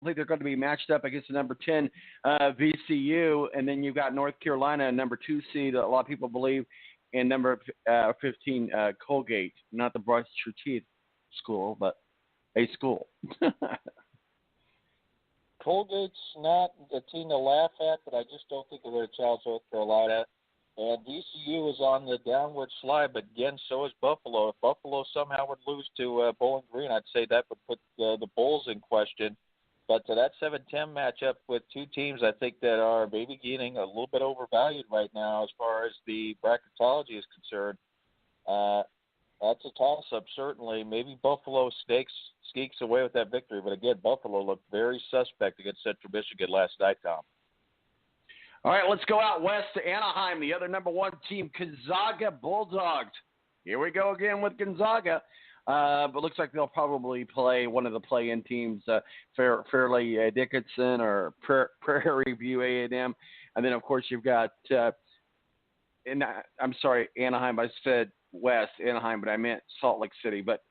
think they're going to be matched up against the number 10 VCU, and then you've got North Carolina, number 2 seed, a lot of people believe, and number 15 Colgate, not the brush your teeth school, but a school. Colgate's not a team to laugh at, but I just don't think they're going to challenge North Carolina. And VCU is on the downward slide, but again, so is Buffalo. If Buffalo somehow would lose to Bowling Green, I'd say that would put the Bulls in question. But to that 7-10 matchup with two teams, I think that are maybe getting a little bit overvalued right now as far as the bracketology is concerned. That's a toss-up, certainly. Maybe Buffalo sneaks away with that victory. But again, Buffalo looked very suspect against Central Michigan last night, Tom. All right, let's go out west to Anaheim, the other number 1 team, Gonzaga Bulldogs. Here we go again with Gonzaga. But looks like they'll probably play one of the play-in teams, Fairleigh Dickinson or Prairie View A&M. And then, of course, you've got, Anaheim. I said west, Anaheim, but I meant Salt Lake City, but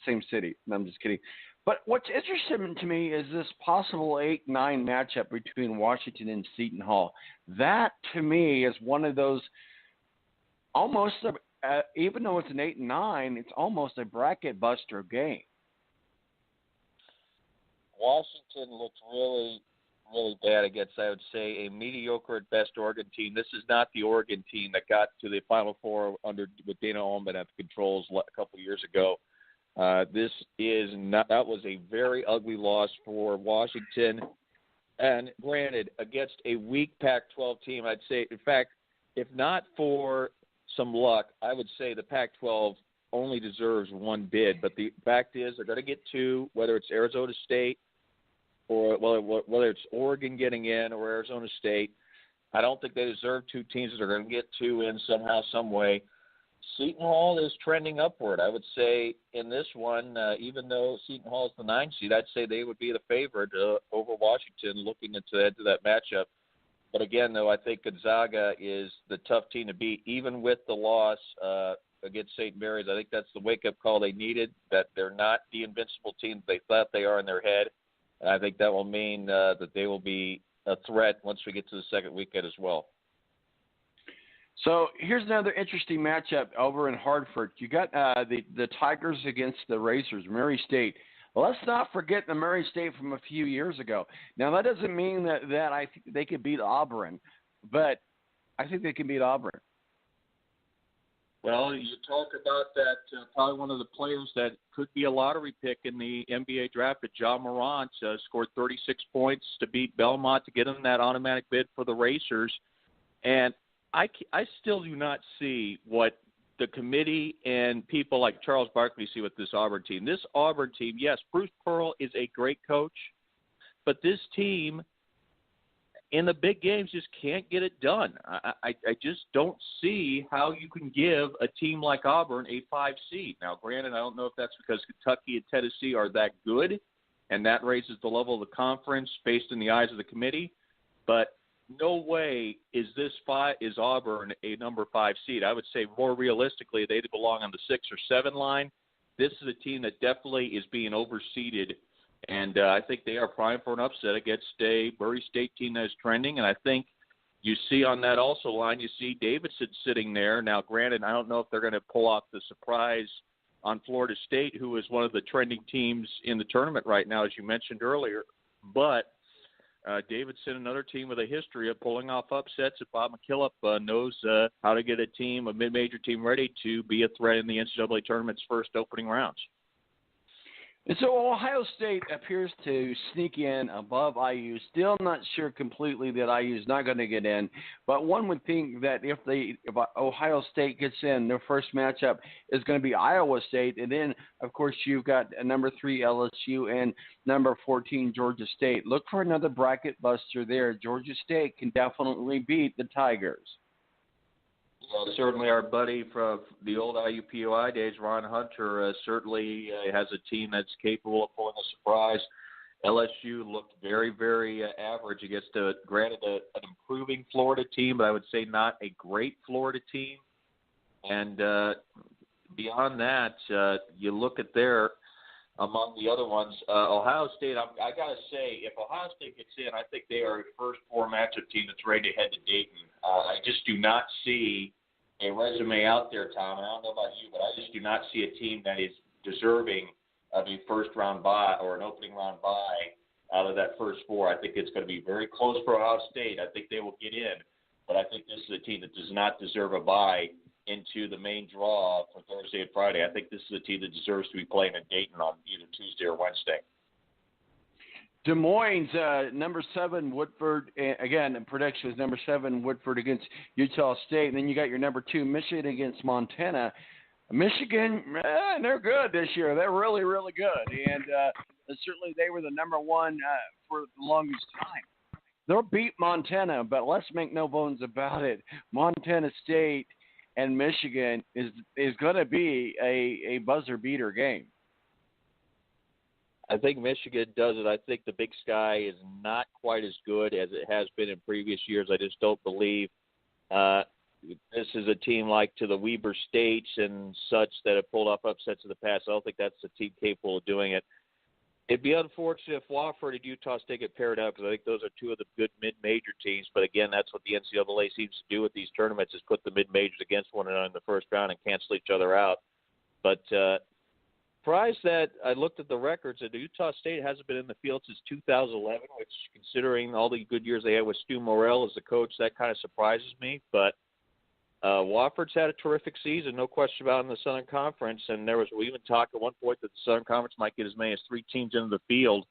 same city. No, I'm just kidding. But what's interesting to me is this possible 8-9 matchup between Washington and Seton Hall. That, to me, is one of those almost, even though it's an 8-9, it's almost a bracket buster game. Washington looks really, really bad against, I would say, a mediocre at best Oregon team. This is not the Oregon team that got to the Final Four with Dana Ullman at the controls a couple of years ago. This is not. That was a very ugly loss for Washington. And granted, against a weak Pac-12 team, I'd say, in fact, if not for some luck, I would say the Pac-12 only deserves one bid. But the fact is they're going to get two, whether it's Arizona State or whether it's Oregon getting in or Arizona State. I don't think they deserve two teams that are going to get two in somehow, some way. Seton Hall is trending upward. I would say in this one, even though Seton Hall is the 9 seed, I'd say they would be the favorite over Washington looking into that matchup. But again, though, I think Gonzaga is the tough team to beat, even with the loss against St. Mary's. I think that's the wake-up call they needed, that they're not the invincible team they thought they are in their head. And I think that will mean that they will be a threat once we get to the second weekend as well. So here's another interesting matchup over in Hartford. You got the Tigers against the Racers, Murray State. Well, let's not forget the Murray State from a few years ago. Now, that doesn't mean that I think they could beat Auburn, but I think they can beat Auburn. Well, you talk about that, probably one of the players that could be a lottery pick in the NBA draft, but Ja Morant scored 36 points to beat Belmont to get him that automatic bid for the Racers. And I still do not see what the committee and people like Charles Barkley see with this Auburn team. This Auburn team, yes, Bruce Pearl is a great coach, but this team in the big games just can't get it done. I just don't see how you can give a team like Auburn a 5 seed. Now, granted, I don't know if that's because Kentucky and Tennessee are that good, and that raises the level of the conference based in the eyes of the committee, but no way is Auburn a number 5 seed. I would say more realistically, they belong on the 6 or 7 line. This is a team that definitely is being overseeded, and I think they are primed for an upset against a Murray State team that is trending. And I think you see on that also line, you see Davidson sitting there. Now, granted, I don't know if they're going to pull off the surprise on Florida State, who is one of the trending teams in the tournament right now, as you mentioned earlier, but Davidson, another team with a history of pulling off upsets. If Bob McKillop knows how to get a mid-major team ready to be a threat in the NCAA tournament's first opening rounds. And so Ohio State appears to sneak in above IU. Still not sure completely that IU is not going to get in, but one would think that if Ohio State gets in, their first matchup is going to be Iowa State, and then of course you've got number 3 LSU and number 14 Georgia State. Look for another bracket buster there. Georgia State can definitely beat the Tigers. Well, certainly our buddy from the old IUPUI days, Ron Hunter, certainly has a team that's capable of pulling a surprise. LSU looked very, very average against, granted, an improving Florida team, but I would say not a great Florida team. And beyond that, you look at their among the other ones. Ohio State, I got to say, if Ohio State gets in, I think they are a first four matchup team that's ready to head to Dayton. I just do not see a resume out there, Tom, and I don't know about you, but I just do not see a team that is deserving of a first-round bye or an opening-round bye out of that first four. I think it's going to be very close for Ohio State. I think they will get in, but I think this is a team that does not deserve a bye into the main draw for Thursday and Friday. I think this is a team that deserves to be playing in Dayton on either Tuesday or Wednesday. Des Moines, number 7, Woodford. Again, the prediction is number 7, Woodford against Utah State. And then you got your number 2, Michigan against Montana. Michigan, they're good this year. They're really, really good. And certainly they were the number 1 for the longest time. They'll beat Montana, but let's make no bones about it. Montana State and Michigan is going to be a buzzer-beater game. I think Michigan does it. I think the Big Sky is not quite as good as it has been in previous years. I just don't believe this is a team like to the Weber States and such that have pulled off upsets in the past. I don't think that's a team capable of doing it. It'd be unfortunate if Wofford and Utah State get paired up because I think those are two of the good mid-major teams. But, again, that's what the NCAA seems to do with these tournaments is put the mid-majors against one another in the first round and cancel each other out. But surprised that I looked at the records and Utah State hasn't been in the field since 2011, which, considering all the good years they had with Stu Morrell as the coach, that kind of surprises me. But Wofford's had a terrific season, no question about it, in the Southern Conference. And there was even talk at one point that the Southern Conference might get as many as 3 teams into the field.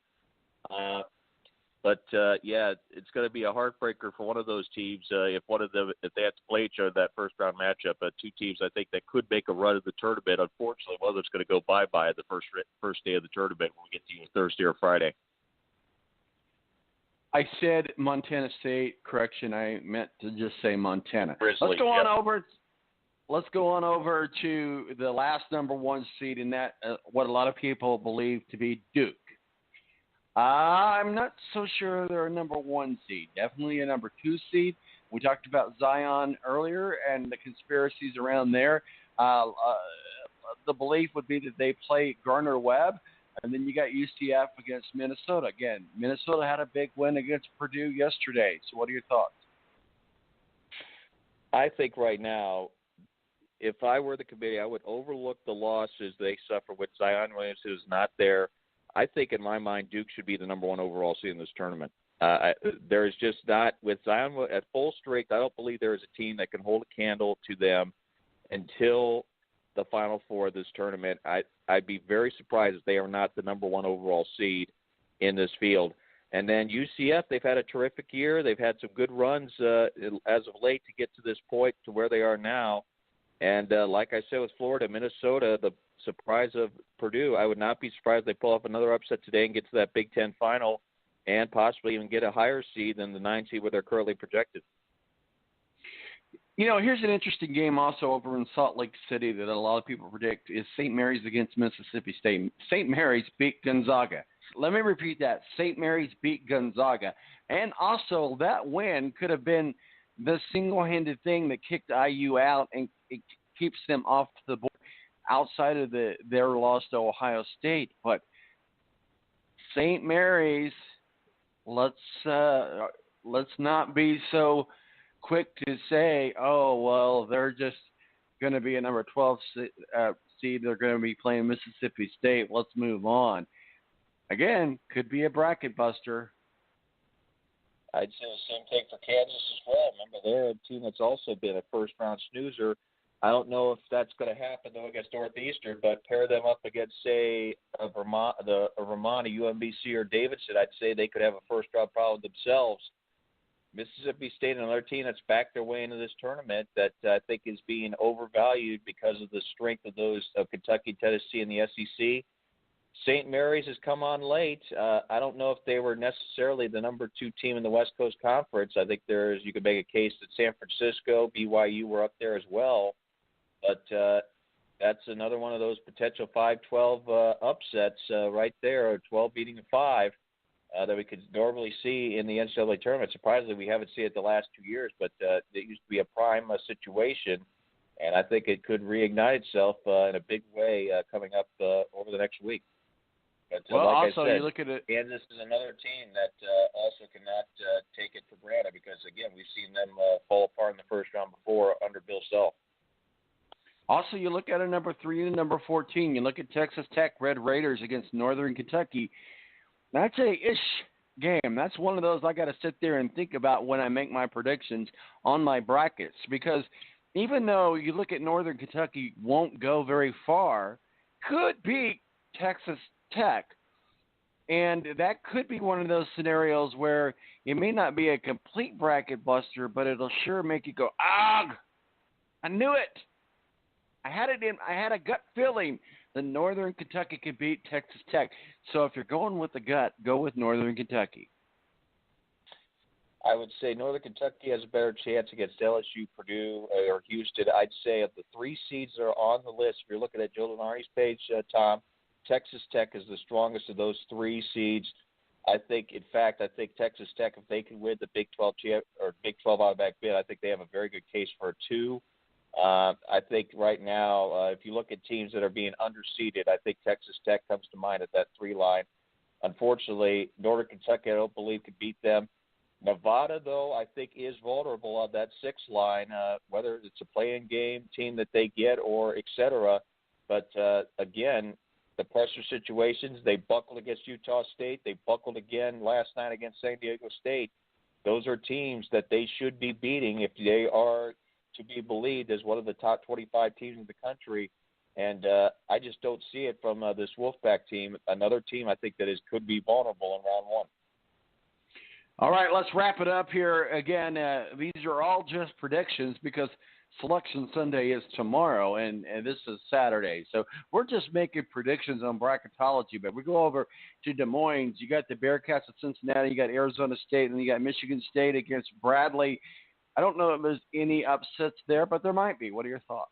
But it's going to be a heartbreaker for one of those teams if they have to play each other that first round matchup. 2 teams I think that could make a run of the tournament. Unfortunately, one of them's going to go bye-bye the first day of the tournament when we get to either Thursday or Friday. I said Montana State. Correction, I meant to just say Montana. Grizzly, Let's go on over to the last number 1 seed in that what a lot of people believe to be Duke. I'm not so sure they're a number 1 seed. Definitely a number 2 seed. We talked about Zion earlier and the conspiracies around there. The belief would be that they play Gardner-Webb, and then you got UCF against Minnesota. Again, Minnesota had a big win against Purdue yesterday. So what are your thoughts? I think right now, if I were the committee, I would overlook the losses they suffer with Zion Williams, who's not there. I think in my mind, Duke should be the number 1 overall seed in this tournament. There is just not, with Zion at full strength, I don't believe there is a team that can hold a candle to them until the Final Four of this tournament. I'd be very surprised if they are not the number 1 overall seed in this field. And then UCF, they've had a terrific year. They've had some good runs as of late to get to this point to where they are now. And like I said with Florida, Minnesota, the surprise of Purdue, I would not be surprised if they pull off another upset today and get to that Big Ten final and possibly even get a higher seed than the 9 seed where they're currently projected. You know, here's an interesting game also over in Salt Lake City that a lot of people predict is St. Mary's against Mississippi State. St. Mary's beat Gonzaga. Let me repeat that. St. Mary's beat Gonzaga. And also that win could have been the single-handed thing that kicked IU out and it keeps them off the board outside of their loss to Ohio State. But St. Mary's, let's not be so quick to say, oh, well, they're just going to be a number 12 seed. They're going to be playing Mississippi State. Let's move on. Again, could be a bracket buster. I'd say the same thing for Kansas as well. Remember, they're a team that's also been a first-round snoozer. I don't know if that's going to happen, though, against Northeastern, but pair them up against, say, Vermont, a UMBC, or Davidson, I'd say they could have a first-round problem themselves. Mississippi State, another team that's backed their way into this tournament that I think is being overvalued because of the strength of those of Kentucky, Tennessee, and the SEC. St. Mary's has come on late. I don't know if they were necessarily the number 2 team in the West Coast Conference. I think you could make a case that San Francisco, BYU were up there as well. But that's another one of those potential 5-12 upsets right there, or 12 beating a 5 that we could normally see in the NCAA tournament. Surprisingly, we haven't seen it the last 2 years, but it used to be a prime situation, and I think it could reignite itself in a big way coming up over the next week. But Well, like also, I said, you look at it. Kansas is another team that also cannot take it for granted because, again, we've seen them fall apart in the first round before under Bill Self. Also, you look at a number 3 and a number 14. You look at Texas Tech Red Raiders against Northern Kentucky. That's a ish game. That's one of those I got to sit there and think about when I make my predictions on my brackets, because even though you look at Northern Kentucky won't go very far, could beat Texas Tech. And that could be one of those scenarios where it may not be a complete bracket buster, but it'll sure make you go, "Ugh! I knew it. I had a gut feeling that Northern Kentucky could beat Texas Tech." So if you're going with the gut, go with Northern Kentucky. I would say Northern Kentucky has a better chance against LSU, Purdue, or Houston. I'd say of the 3 seeds that are on the list, if you're looking at Joe Lunardi's page, Tom, Texas Tech is the strongest of those 3 seeds. I think Texas Tech, if they can win the Big 12 or Big 12 automatic bid, I think they have a very good case for a 2. I think right now, if you look at teams that are being underseeded, I think Texas Tech comes to mind at that 3 line. Unfortunately, Northern Kentucky, I don't believe, could beat them. Nevada, though, I think is vulnerable on that 6 line, whether it's a play-in game team that they get or et cetera. But, again, the pressure situations, they buckled against Utah State. They buckled again last night against San Diego State. Those are teams that they should be beating if they are to be believed as one of the top 25 teams in the country. And I just don't see it from this Wolfpack team, another team I think that could be vulnerable in round 1. All right, let's wrap it up here. Again, these are all just predictions because Selection Sunday is tomorrow, and this is Saturday. So we're just making predictions on bracketology. But we go over to Des Moines. You got the Bearcats of Cincinnati. You got Arizona State, and you got Michigan State against Bradley. I don't know if there's any upsets there, but there might be. What are your thoughts?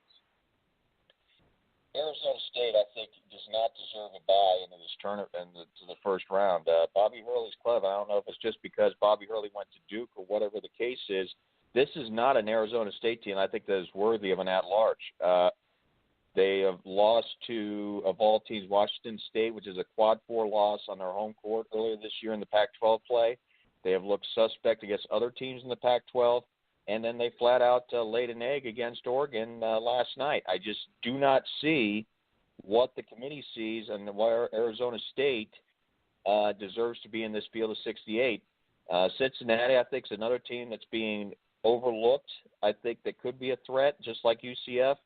Arizona State, I think, does not deserve a bye into this tournament to the first round. Bobby Hurley's club, I don't know if it's just because Bobby Hurley went to Duke or whatever the case is. This is not an Arizona State team I think that is worthy of an at-large. They have lost to, of all teams, Washington State, which is a quad 4 loss on their home court earlier this year in the Pac-12 play. They have looked suspect against other teams in the Pac-12. And then they flat out laid an egg against Oregon last night. I just do not see what the committee sees and where Arizona State deserves to be in this field of 68. Cincinnati, I think, is another team that's being overlooked. I think that could be a threat, just like UCF.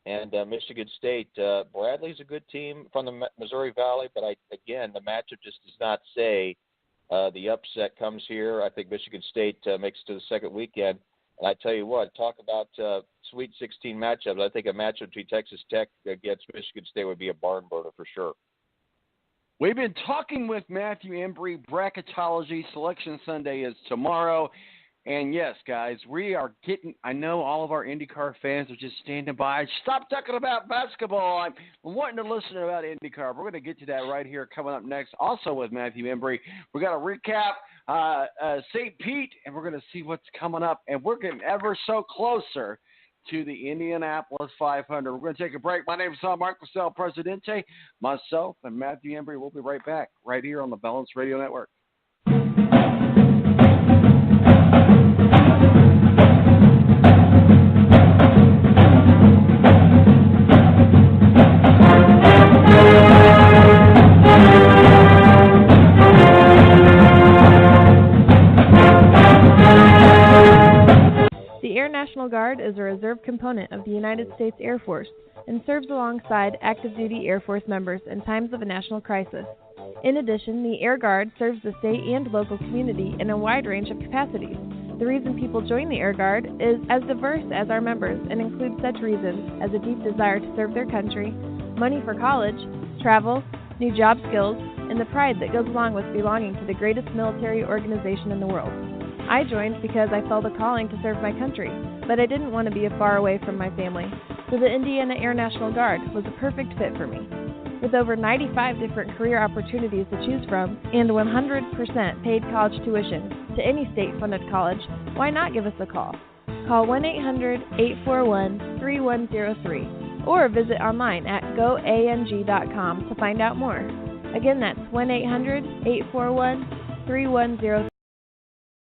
And Michigan State. Bradley's a good team from the Missouri Valley, but, again, the matchup just does not say the upset comes here. I think Michigan State makes it to the second weekend. And I tell you what, talk about Sweet 16 matchups. I think a matchup between Texas Tech against Michigan State would be a barn burner for sure. We've been talking with Matthew Embry. Bracketology Selection Sunday is tomorrow. And yes, guys, we are getting, I know all of our IndyCar fans are just standing by. Stop talking about basketball. I'm wanting to listen about IndyCar. We're going to get to that right here coming up next. Also with Matthew Embry, we're going to recap St. Pete, and we're going to see what's coming up. And we're getting ever so closer to the Indianapolis 500. We're going to take a break. My name is Marquis, Presidente. Myself and Matthew Embry will be right back right here on the Balance Radio Network. The Air National Guard is a reserve component of the United States Air Force and serves alongside active-duty Air Force members in times of a national crisis. In addition, the Air Guard serves the state and local community in a wide range of capacities. The reason people join the Air Guard is as diverse as our members and includes such reasons as a deep desire to serve their country, money for college, travel, new job skills, and the pride that goes along with belonging to the greatest military organization in the world. I joined because I felt a calling to serve my country, but I didn't want to be far away from my family, so the Indiana Air National Guard was a perfect fit for me. With over 95 different career opportunities to choose from and 100% paid college tuition to any state-funded college, why not give us a call? Call 1-800-841-3103 or visit online at goang.com to find out more. Again, that's 1-800-841-3103.